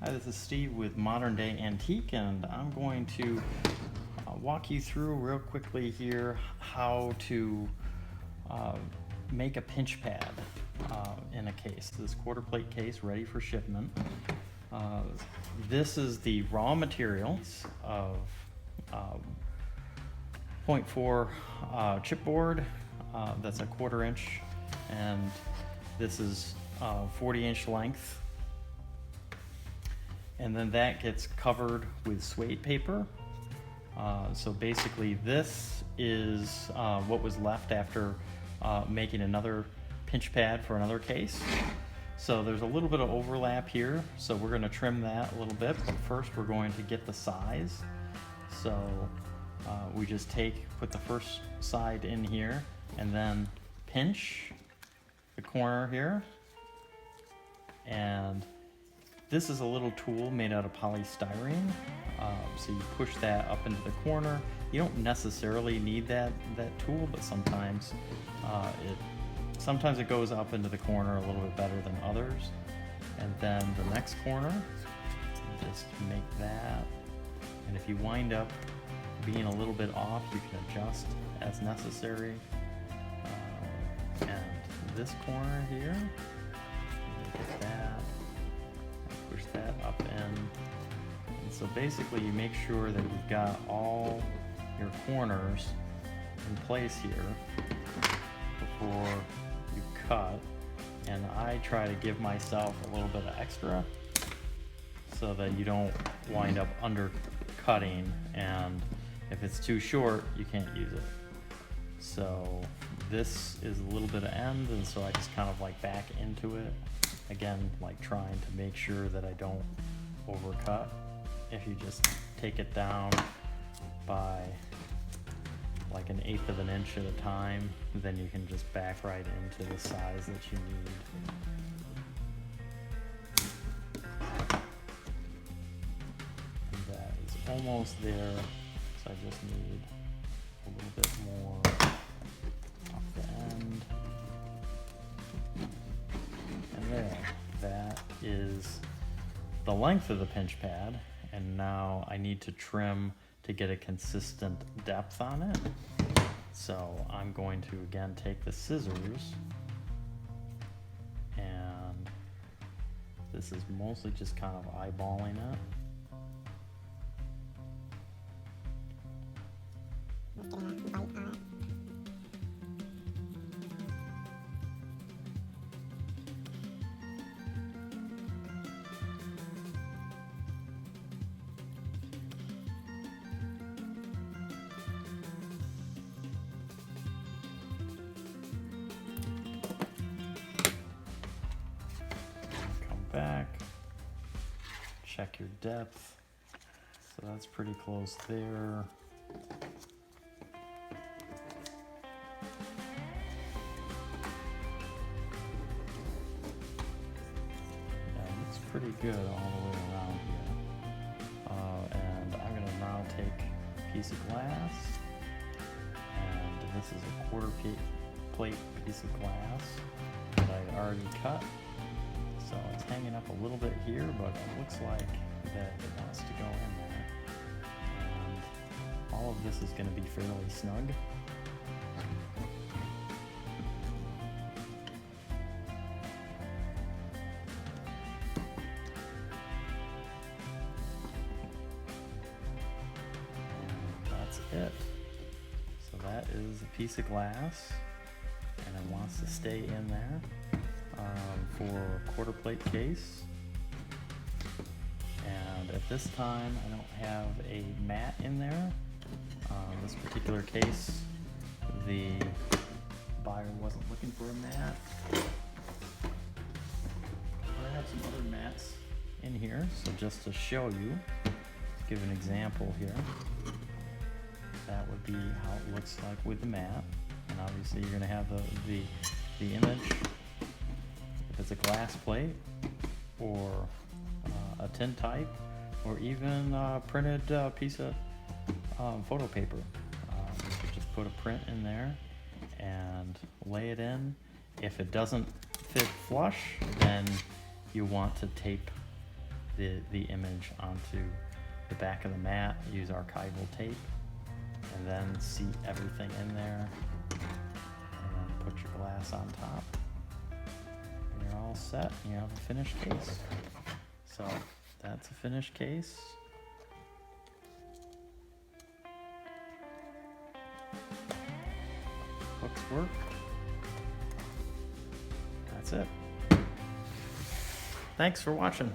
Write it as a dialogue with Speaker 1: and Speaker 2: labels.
Speaker 1: Hi, this is Steve with Modern Day Antique, and I'm going to walk you through real quickly here how to make a pinch pad in a case. This quarter plate case ready for shipment. This is the raw materials of 0.4 chipboard. That's a 1/4 inch, and this is 40-inch length. And then that gets covered with suede paper. So basically this is what was left after making another pinch pad for another case. So there's a little bit of overlap here, so we're going to trim that a little bit, but first we're going to get the size. So we just put the first side in here and then pinch the corner here. And this is a little tool made out of polystyrene. So you push that up into the corner. You don't necessarily need that tool, but sometimes it goes up into the corner a little bit better than others. And then the next corner, just make that. And if you wind up being a little bit off, you can adjust as necessary. And this corner here, get that. Push that up in. And so basically you make sure that you've got all your corners in place here before you cut. And I try to give myself a little bit of extra so that you don't wind up undercutting, and if it's too short you can't use it. So this is a little bit of end, and so I just kind of like back into it. Again, like trying to make sure that I don't overcut. If you just take it down by like 1/8 of an inch at a time, then you can just back right into the size that you need. And that is almost there, so I just need a little bit more off the end. And there, that is the length of the pinch pad, and now I need to trim to get a consistent depth on it. So I'm going to again take the scissors, and this is mostly just kind of eyeballing it. Back, check your depth, so that's pretty close there. Yeah, it looks pretty good all the way around here. And I'm going to now take a piece of glass, and this is a 1/4 plate piece of glass that I already cut. So it's hanging up a little bit here, but it looks like that it wants to go in there. And all of this is going to be fairly snug. And that's it. So that is a piece of glass, and it wants to stay in there. For a 1/4 plate case. And at this time I don't have a mat in there. This particular case, the buyer wasn't looking for a mat. I have some other mats in here, so just to show you, give an example here, that would be how it looks like with the mat. And obviously you're going to have the image. If it's a glass plate or a tintype or even a printed piece of photo paper, you could just put a print in there and lay it in. If it doesn't fit flush, then you want to tape the image onto the back of the mat, use archival tape, and then seat everything in there, and then put your glass on top, and you're all set. You have a finished case. So that's a finished case. Hooks work. That's it. Thanks for watching.